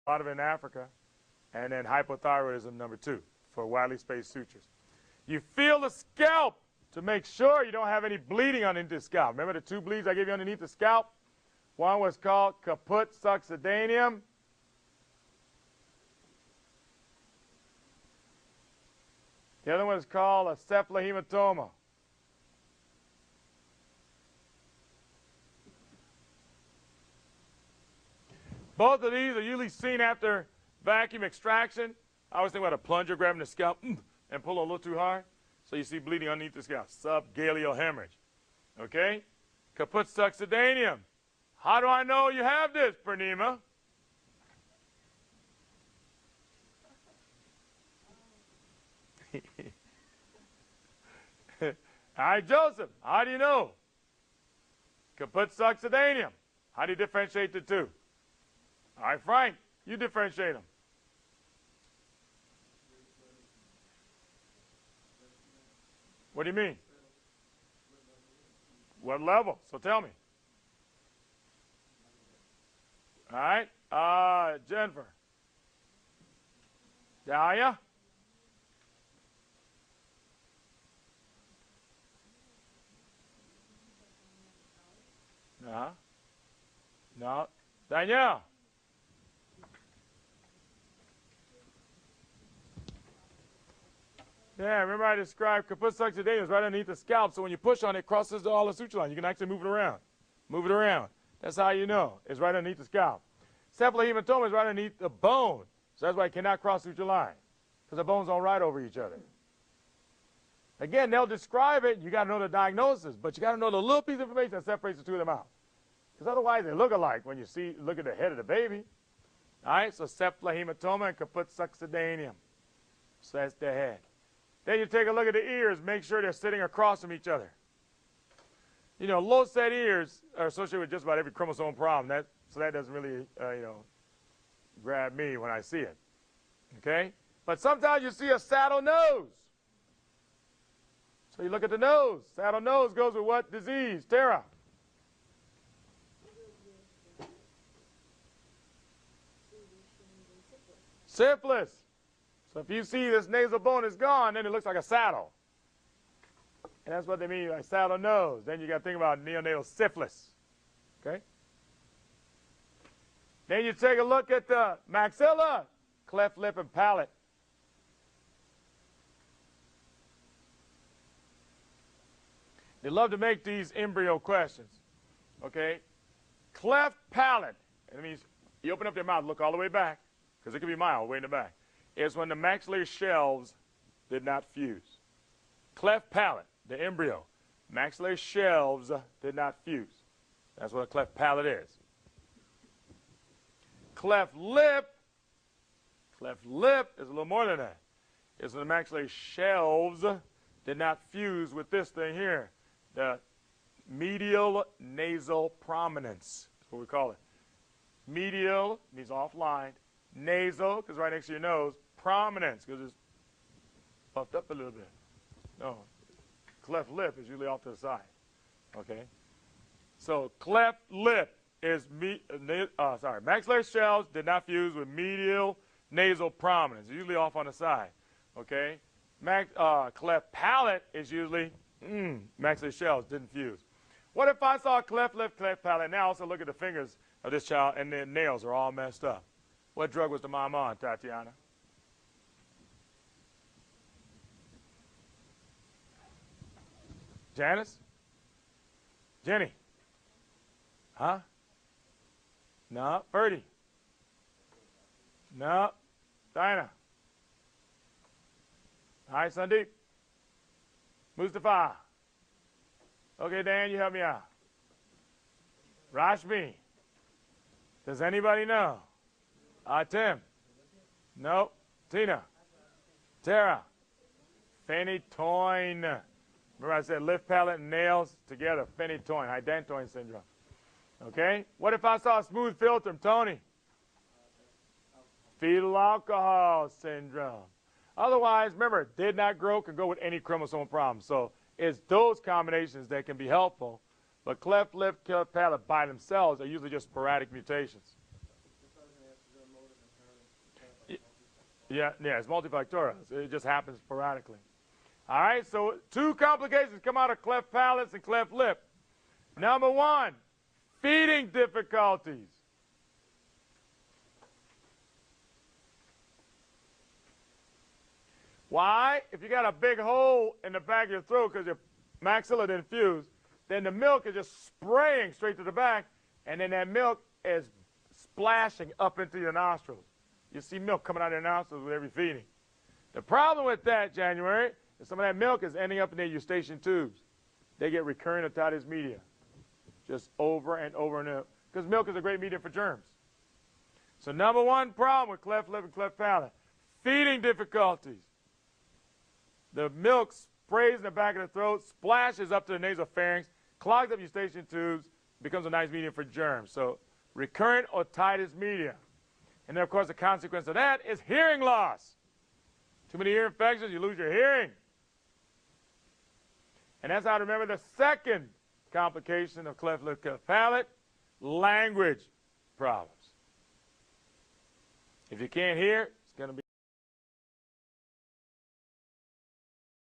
a lot of it in Africa. And then hypothyroidism, number 2, for widely spaced sutures. You feel the scalp to make sure you don't have any bleeding underneath the scalp. Remember the 2 bleeds I gave you underneath the scalp? One was called caput succedaneum. The other one is called a cephalohematoma. Both of these are usually seen after vacuum extraction. I always think about a plunger grabbing the scalp and pull a little too hard. So you see bleeding underneath the scalp. Subgaleal hemorrhage. Okay? Caput succedaneum. How do I know you have this, Purnima? All right, Joseph, how do you know? Caput succedaneum. How do you differentiate the 2? All right, Frank, you differentiate them. What do you mean? What level? So tell me. All right, Jennifer. Dahlia? No. Danielle? Yeah, remember I described caput succedaneum right underneath the scalp, so when you push on it, it crosses all the suture line. You can actually move it around. Move it around. That's how you know. It's right underneath the scalp. Cephalohematoma is right underneath the bone, so that's why it cannot cross suture line, because the bones don't ride over each other. Again, they'll describe it. You got to know the diagnosis, but you got to know the little piece of information that separates the 2 of them out, because otherwise they look alike when you look at the head of the baby. All right, so cephalohematoma and caput succedaneum. So that's the head. Then you take a look at the ears, make sure they're sitting across from each other. You know, low set ears are associated with just about every chromosome problem. So that doesn't really, grab me when I see it. Okay? But sometimes you see a saddle nose. So you look at the nose. Saddle nose goes with what disease? Tara? Syphilis. So if you see this nasal bone is gone, then it looks like a saddle. And that's what they mean by saddle nose. Then you got to think about neonatal syphilis. Okay? Then you take a look at the maxilla, cleft lip and palate. They love to make these embryo questions. Okay? Cleft palate. That means you open up your mouth, look all the way back, because it could be mild, way in the back. It's when the maxillary shelves did not fuse. Cleft palate, the embryo. Maxillary shelves did not fuse. That's what a cleft palate is. Cleft lip is a little more than that. It's when the maxillary shelves did not fuse with this thing here, the medial nasal prominence. That's what we call it. Medial means offline. Nasal, because right next to your nose. Prominence, because it's puffed up a little bit. No, cleft lip is usually off to the side. Okay? So cleft lip is, maxillary shelves did not fuse with medial nasal prominence, usually off on the side. Okay? Cleft palate is usually, maxillary shelves didn't fuse. What if I saw cleft lip, cleft palate? Now also look at the fingers of this child, and their nails are all messed up. What drug was the mom on, Tatiana? Janice? Jenny? Huh? No. Ferdy? No. Dinah? All right, Sandeep? Mustafa? Okay, Dan, you help me out. Rashmi? Does anybody know? Tim? Nope. Tina? Tara? Phenytoin. Remember I said lift, palate, and nails together. Phenytoin, hydantoin syndrome. Okay? What if I saw a smooth filter, Tony? Fetal alcohol syndrome. Otherwise, remember, did not grow can go with any chromosome problem. So it's those combinations that can be helpful. But cleft lip, cleft palate by themselves are usually just sporadic mutations. Yeah, it's multifactorial. It just happens sporadically. All right, so 2 complications come out of cleft palates and cleft lip. Number 1, feeding difficulties. Why? If you got a big hole in the back of your throat because your maxilla didn't fuse, then the milk is just spraying straight to the back, and then that milk is splashing up into your nostrils. You see milk coming out of your nostrils with every feeding. The problem with that, January, is some of that milk is ending up in their eustachian tubes. They get recurrent otitis media, just over and over and over, because milk is a great medium for germs. So number 1 problem with cleft lip and cleft palate, feeding difficulties. The milk sprays in the back of the throat, splashes up to the nasopharynx, clogs up eustachian tubes, becomes a nice medium for germs. So recurrent otitis media. And then, of course, the consequence of that is hearing loss. Too many ear infections, you lose your hearing. And that's how to remember the second complication of cleft lip, cleft palate, language problems. If you can't hear,